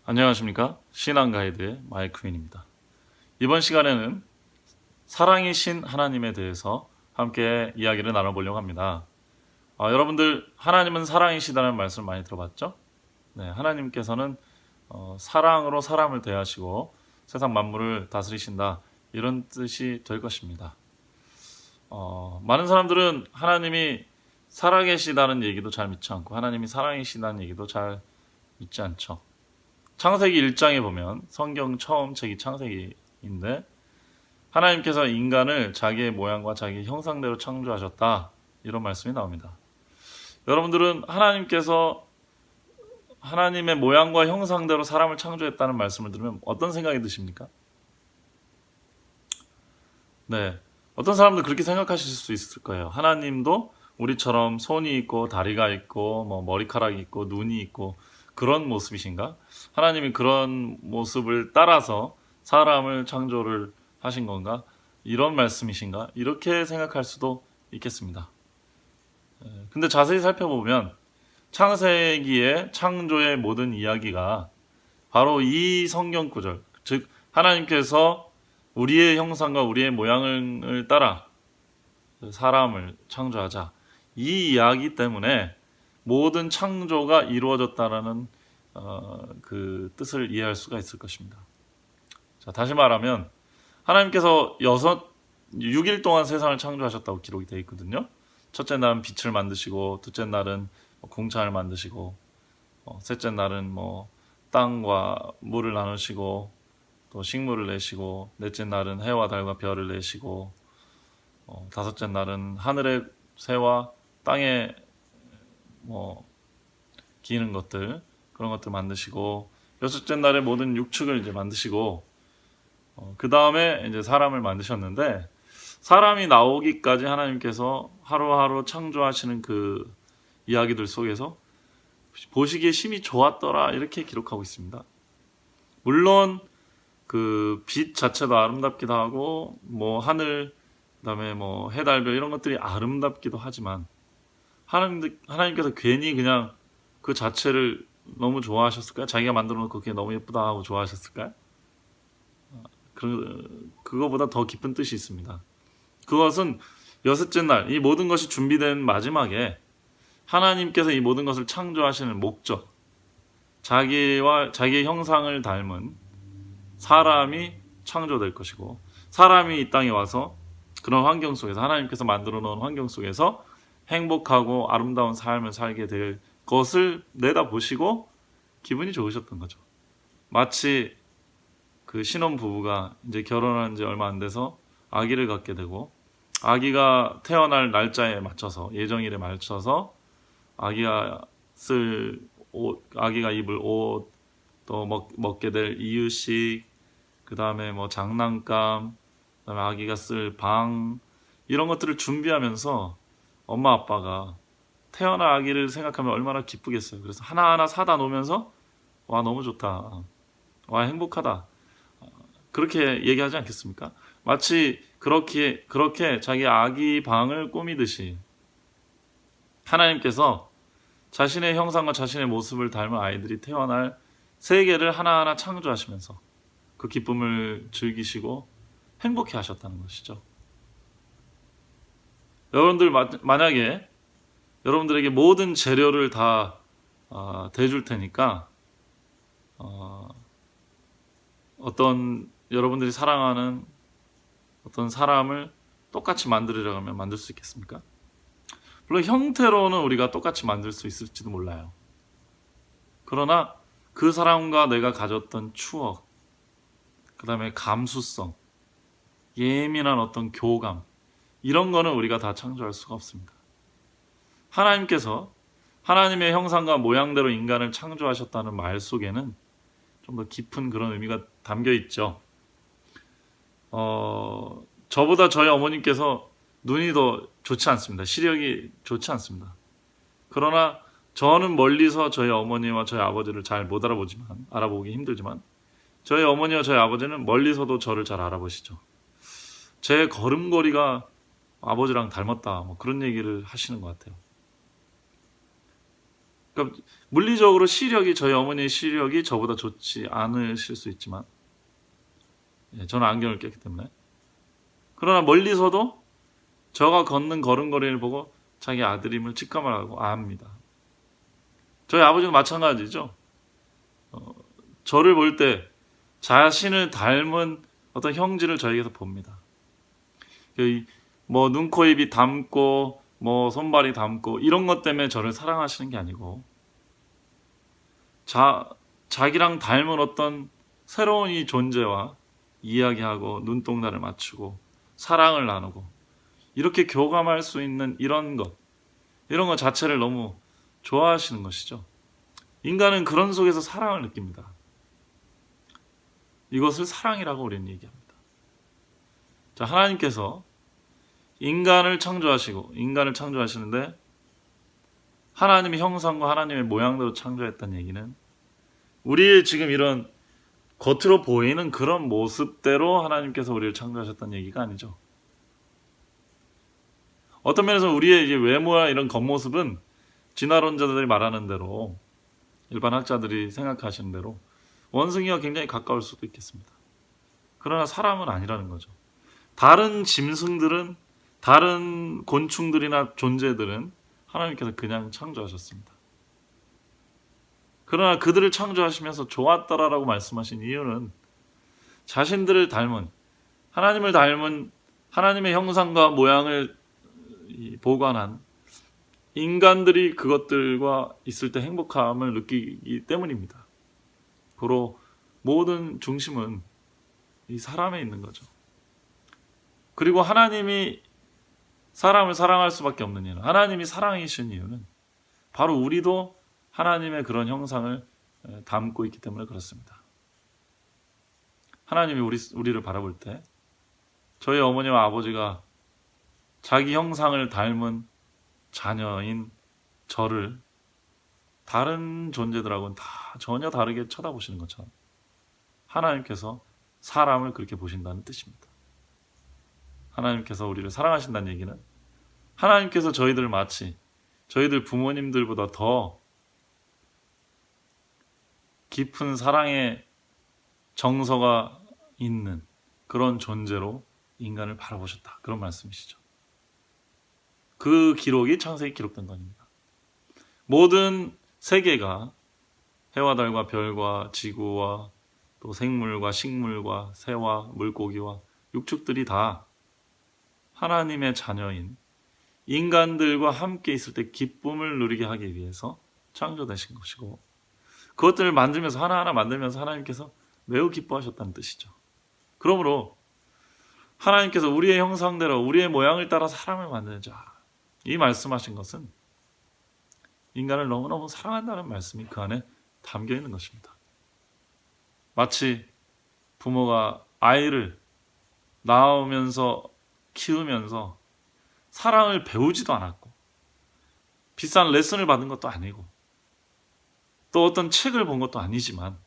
안녕하십니까? 신앙가이드의 마이크윈입니다. 이번 시간에는 사랑이신 하나님에 대해서 함께 이야기를 나눠보려고 합니다. 여러분들 하나님은 사랑이시다는 말씀을 많이 들어봤죠? 네, 하나님께서는 사랑으로 사람을 대하시고 세상 만물을 다스리신다, 이런 뜻이 될 것입니다. 많은 사람들은 하나님이 살아계시다는 얘기도 잘 믿지 않고 하나님이 사랑이시다는 얘기도 잘 믿지 않죠. 창세기 1장에 보면, 성경 처음 책이 창세기인데, 하나님께서 인간을 자기의 모양과 자기의 형상대로 창조하셨다, 이런 말씀이 나옵니다. 여러분들은 하나님께서 하나님의 모양과 형상대로 사람을 창조했다는 말씀을 들으면 어떤 생각이 드십니까? 네, 어떤 사람들 그렇게 생각하실 수 있을 거예요. 하나님도 우리처럼 손이 있고 다리가 있고 머리카락이 있고 눈이 있고 그런 모습이신가? 하나님이 그런 모습을 따라서 사람을 창조를 하신 건가? 이런 말씀이신가? 이렇게 생각할 수도 있겠습니다. 근데 자세히 살펴보면 창세기의 창조의 모든 이야기가 바로 이 성경 구절, 즉 하나님께서 우리의 형상과 우리의 모양을 따라 사람을 창조하자, 이 이야기 때문에 모든 창조가 이루어졌다라는 그 뜻을 이해할 수가 있을 것입니다. 자, 다시 말하면 하나님께서 6일 동안 세상을 창조하셨다고 기록이 되어 있거든요. 첫째 날은 빛을 만드시고, 둘째 날은 공창을 만드시고, 셋째 날은 땅과 물을 나누시고, 또 식물을 내시고, 넷째 날은 해와 달과 별을 내시고, 다섯째 날은 하늘의 새와 땅에 기는 것들, 그런 것들 만드시고, 여섯째 날에 모든 육축을 이제 만드시고, 그 다음에 이제 사람을 만드셨는데, 사람이 나오기까지 하나님께서 하루하루 창조하시는 그 이야기들 속에서 보시기에 심히 좋았더라, 이렇게 기록하고 있습니다. 물론 그 빛 자체도 아름답기도 하고, 하늘, 그다음에 해, 달, 별 이런 것들이 아름답기도 하지만, 하나님께서 괜히 그냥 그 자체를 너무 좋아하셨을까요? 자기가 만들어 놓고 그게 너무 예쁘다 하고 좋아하셨을까요? 그거보다 더 깊은 뜻이 있습니다. 그것은 여섯째 날, 이 모든 것이 준비된 마지막에 하나님께서 이 모든 것을 창조하시는 목적, 자기의 형상을 닮은 사람이 창조될 것이고, 사람이 이 땅에 와서 그런 환경 속에서, 하나님께서 만들어 놓은 환경 속에서 행복하고 아름다운 삶을 살게 될 것을 내다보시고 기분이 좋으셨던 거죠. 마치 그 신혼 부부가 이제 결혼한 지 얼마 안 돼서 아기를 갖게 되고, 아기가 태어날 날짜에 맞춰서, 예정일에 맞춰서 아기가 쓸 옷, 아기가 입을 옷, 또 먹게 될 이유식, 그 다음에 장난감, 그 다음에 아기가 쓸 방, 이런 것들을 준비하면서 엄마 아빠가 태어날 아기를 생각하면 얼마나 기쁘겠어요. 그래서 하나하나 사다 놓으면서 와, 너무 좋다, 와, 행복하다, 그렇게 얘기하지 않겠습니까? 마치 그렇게 자기 아기 방을 꾸미듯이 하나님께서 자신의 형상과 자신의 모습을 닮은 아이들이 태어날 세계를 하나하나 창조하시면서 그 기쁨을 즐기시고 행복해 하셨다는 것이죠. 여러분들 만약에 여러분들에게 모든 재료를 다 대줄 테니까 어떤 여러분들이 사랑하는 어떤 사람을 똑같이 만들으려고 하면 만들 수 있겠습니까? 물론 형태로는 우리가 똑같이 만들 수 있을지도 몰라요. 그러나 그 사람과 내가 가졌던 추억, 그 다음에 감수성, 예민한 어떤 교감, 이런 거는 우리가 다 창조할 수가 없습니다. 하나님께서 하나님의 형상과 모양대로 인간을 창조하셨다는 말 속에는 좀 더 깊은 그런 의미가 담겨 있죠. 저보다 저희 어머님께서 눈이 더 좋지 않습니다. 시력이 좋지 않습니다. 그러나 저는 멀리서 저희 어머니와 저희 아버지를 잘 못 알아보기 힘들지만, 저희 어머니와 저희 아버지는 멀리서도 저를 잘 알아보시죠. 제 걸음걸이가 아버지랑 닮았다, 그런 얘기를 하시는 것 같아요. 그러니까 물리적으로 시력이 저희 어머니의 시력이 저보다 좋지 않으실 수 있지만 저는 안경을 꼈기 때문에 그러나 멀리서도 저가 걷는 걸음걸이를 보고 자기 아들임을 직감을 하고 압니다. 저희 아버지도 마찬가지죠. 저를 볼 때 자신을 닮은 어떤 형질을 저에게서 봅니다. 뭐 눈, 코, 입이 닮고 뭐 손발이 닮고 이런 것 때문에 저를 사랑하시는 게 아니고 자기랑 닮은 어떤 새로운 이 존재와 이야기하고 눈동자를 맞추고 사랑을 나누고 이렇게 교감할 수 있는 이런 것 자체를 너무 좋아하시는 것이죠. 인간은 그런 속에서 사랑을 느낍니다. 이것을 사랑이라고 우리는 얘기합니다. 자, 하나님께서 인간을 창조하시는데 하나님의 형상과 하나님의 모양대로 창조했다는 얘기는 우리의 지금 이런 겉으로 보이는 그런 모습대로 하나님께서 우리를 창조하셨다는 얘기가 아니죠. 어떤 면에서 우리의 이제 외모나 이런 겉모습은 진화론자들이 말하는 대로 일반 학자들이 생각하시는 대로 원숭이와 굉장히 가까울 수도 있겠습니다. 그러나 사람은 아니라는 거죠. 다른 짐승들은 다른 곤충들이나 존재들은 하나님께서 그냥 창조하셨습니다. 그러나 그들을 창조하시면서 좋았더라라고 말씀하신 이유는 자신들을 닮은 하나님을 닮은 하나님의 형상과 모양을 보관한 인간들이 그것들과 있을 때 행복함을 느끼기 때문입니다. 고로 모든 중심은 이 사람에 있는 거죠. 그리고 하나님이 사람을 사랑할 수밖에 없는 이유는 하나님이 사랑이신 이유는 바로 우리도 하나님의 그런 형상을 담고 있기 때문에 그렇습니다. 하나님이 우리를 바라볼 때 저희 어머니와 아버지가 자기 형상을 닮은 자녀인 저를 다른 존재들하고는 다 전혀 다르게 쳐다보시는 것처럼 하나님께서 사람을 그렇게 보신다는 뜻입니다. 하나님께서 우리를 사랑하신다는 얘기는 하나님께서 저희들 마치 저희들 부모님들보다 더 깊은 사랑의 정서가 있는 그런 존재로 인간을 바라보셨다. 그런 말씀이시죠. 그 기록이 창세기에 기록된 겁니다. 모든 세계가 해와 달과 별과 지구와 또 생물과 식물과 새와 물고기와 육축들이 다 하나님의 자녀인 인간들과 함께 있을 때 기쁨을 누리게 하기 위해서 창조되신 것이고 그것들을 만들면서 하나하나 만들면서 하나님께서 매우 기뻐하셨다는 뜻이죠. 그러므로 하나님께서 우리의 형상대로 우리의 모양을 따라 사람을 만들자 이 말씀하신 것은 인간을 너무너무 사랑한다는 말씀이 그 안에 담겨 있는 것입니다. 마치 부모가 아이를 낳으면서 키우면서 사랑을 배우지도 않았고 비싼 레슨을 받은 것도 아니고 또 어떤 책을 본 것도 아니지만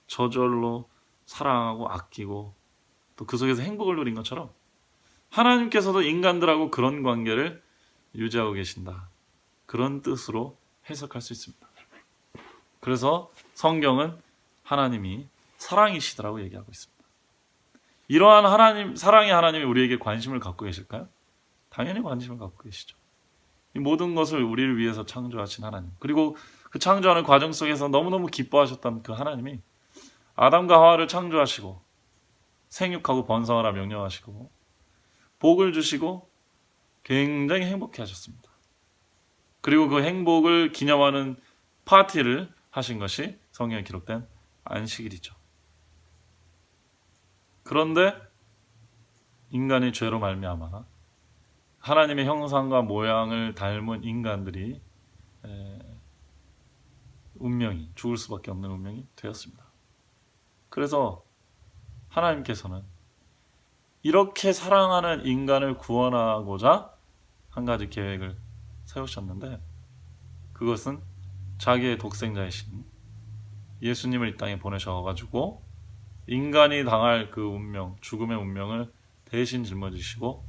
저절로 사랑하고 아끼고 또 그 속에서 행복을 누린 것처럼 하나님께서도 인간들하고 그런 관계를 유지하고 계신다. 그런 뜻으로 해석할 수 있습니다. 그래서 성경은 하나님이 사랑이시더라고 얘기하고 있습니다. 이러한 사랑의 하나님이 우리에게 관심을 갖고 계실까요? 당연히 관심을 갖고 계시죠. 이 모든 것을 우리를 위해서 창조하신 하나님, 그리고 그 창조하는 과정 속에서 너무너무 기뻐하셨던 그 하나님이 아담과 하와를 창조하시고 생육하고 번성하라 명령하시고 복을 주시고 굉장히 행복해 하셨습니다. 그리고 그 행복을 기념하는 파티를 하신 것이 성경에 기록된 안식일이죠. 그런데 인간의 죄로 말미암아 하나님의 형상과 모양을 닮은 인간들이 운명이 죽을 수밖에 없는 운명이 되었습니다. 그래서 하나님께서는 이렇게 사랑하는 인간을 구원하고자 한 가지 계획을 세우셨는데 그것은 자기의 독생자이신 예수님을 이 땅에 보내셔가지고 인간이 당할 그 운명, 죽음의 운명을 대신 짊어지시고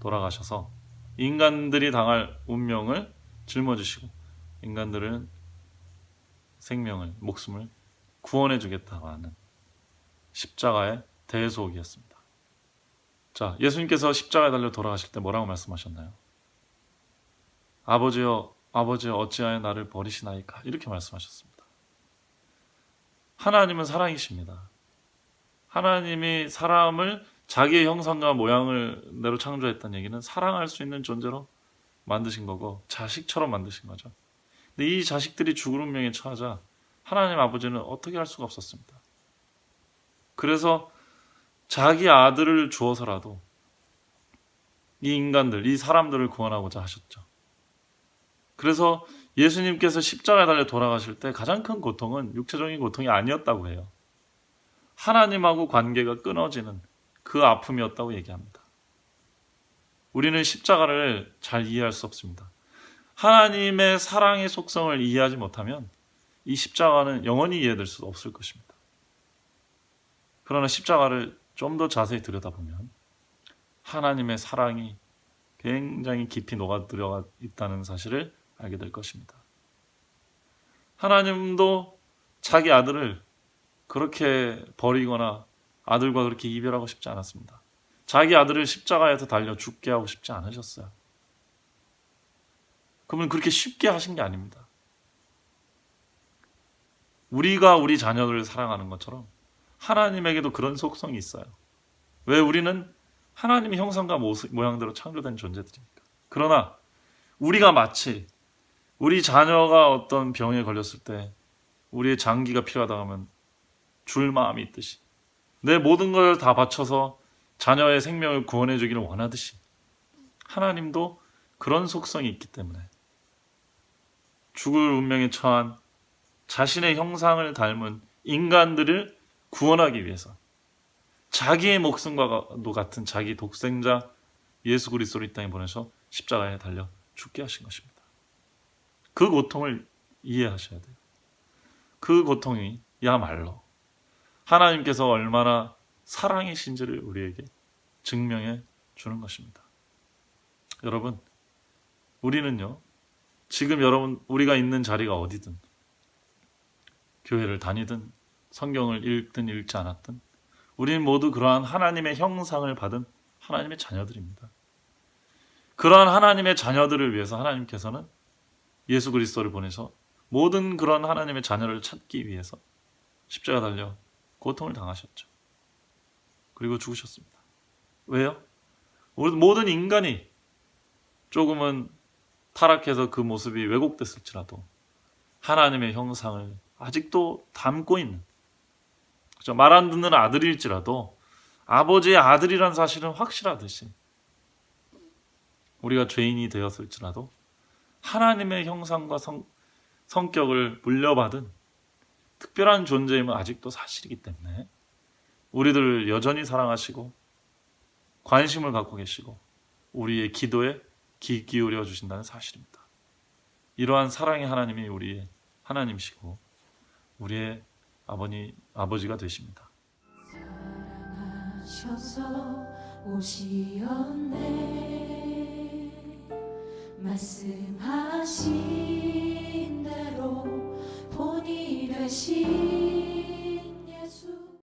돌아가셔서 인간들이 당할 운명을 짊어지시고 인간들은 생명을, 목숨을 구원해 주겠다고 하는 십자가의 대속이었습니다. 자, 예수님께서 십자가에 달려 돌아가실 때 뭐라고 말씀하셨나요? 아버지여, 아버지여 어찌하여 나를 버리시나이까? 이렇게 말씀하셨습니다. 하나님은 사랑이십니다. 하나님이 사람을 자기의 형상과 모양을 대로 창조했다는 얘기는 사랑할 수 있는 존재로 만드신 거고 자식처럼 만드신 거죠. 근데 이 자식들이 죽을 운명에 처하자 하나님 아버지는 어떻게 할 수가 없었습니다. 그래서 자기 아들을 주어서라도 이 인간들, 이 사람들을 구원하고자 하셨죠. 그래서 예수님께서 십자가에 달려 돌아가실 때 가장 큰 고통은 육체적인 고통이 아니었다고 해요. 하나님하고 관계가 끊어지는 그 아픔이었다고 얘기합니다. 우리는 십자가를 잘 이해할 수 없습니다. 하나님의 사랑의 속성을 이해하지 못하면 이 십자가는 영원히 이해될 수 없을 것입니다. 그러나 십자가를 좀 더 자세히 들여다보면 하나님의 사랑이 굉장히 깊이 녹아들어 있다는 사실을 알게 될 것입니다. 하나님도 자기 아들을 그렇게 버리거나 아들과 그렇게 이별하고 싶지 않았습니다. 자기 아들을 십자가에서 달려 죽게 하고 싶지 않으셨어요. 그러면 그렇게 쉽게 하신 게 아닙니다. 우리가 우리 자녀들을 사랑하는 것처럼 하나님에게도 그런 속성이 있어요. 왜? 우리는 하나님의 형상과 모양대로 창조된 존재들이니까. 그러나 우리가 마치 우리 자녀가 어떤 병에 걸렸을 때 우리의 장기가 필요하다 하면 줄 마음이 있듯이 내 모든 걸 다 바쳐서 자녀의 생명을 구원해 주기를 원하듯이 하나님도 그런 속성이 있기 때문에 죽을 운명에 처한 자신의 형상을 닮은 인간들을 구원하기 위해서 자기의 목숨과도 같은 자기 독생자 예수 그리스도를 이 땅에 보내서 십자가에 달려 죽게 하신 것입니다. 그 고통을 이해하셔야 돼요. 그 고통이 야말로 하나님께서 얼마나 사랑이신지를 우리에게 증명해 주는 것입니다. 여러분, 우리는요, 지금 여러분 우리가 있는 자리가 어디든 교회를 다니든 성경을 읽든 읽지 않았든 우리는 모두 그러한 하나님의 형상을 받은 하나님의 자녀들입니다. 그러한 하나님의 자녀들을 위해서 하나님께서는 예수 그리스도를 보내서 모든 그런 하나님의 자녀를 찾기 위해서 십자가 달려 고통을 당하셨죠. 그리고 죽으셨습니다. 왜요? 모든 인간이 조금은 타락해서 그 모습이 왜곡됐을지라도 하나님의 형상을 아직도 담고 있는, 그렇죠? 말 안 듣는 아들일지라도 아버지의 아들이란 사실은 확실하듯이 우리가 죄인이 되었을지라도 하나님의 형상과 성격을 물려받은 특별한 존재임은 아직도 사실이기 때문에 우리들을 여전히 사랑하시고 관심을 갖고 계시고 우리의 기도에 귀 기울여 주신다는 사실입니다. 이러한 사랑의 하나님이 우리의 하나님이시고 우리의 아버지가 되십니다. 사랑하셔서 오시었네. 말씀하신 대로 본이 되신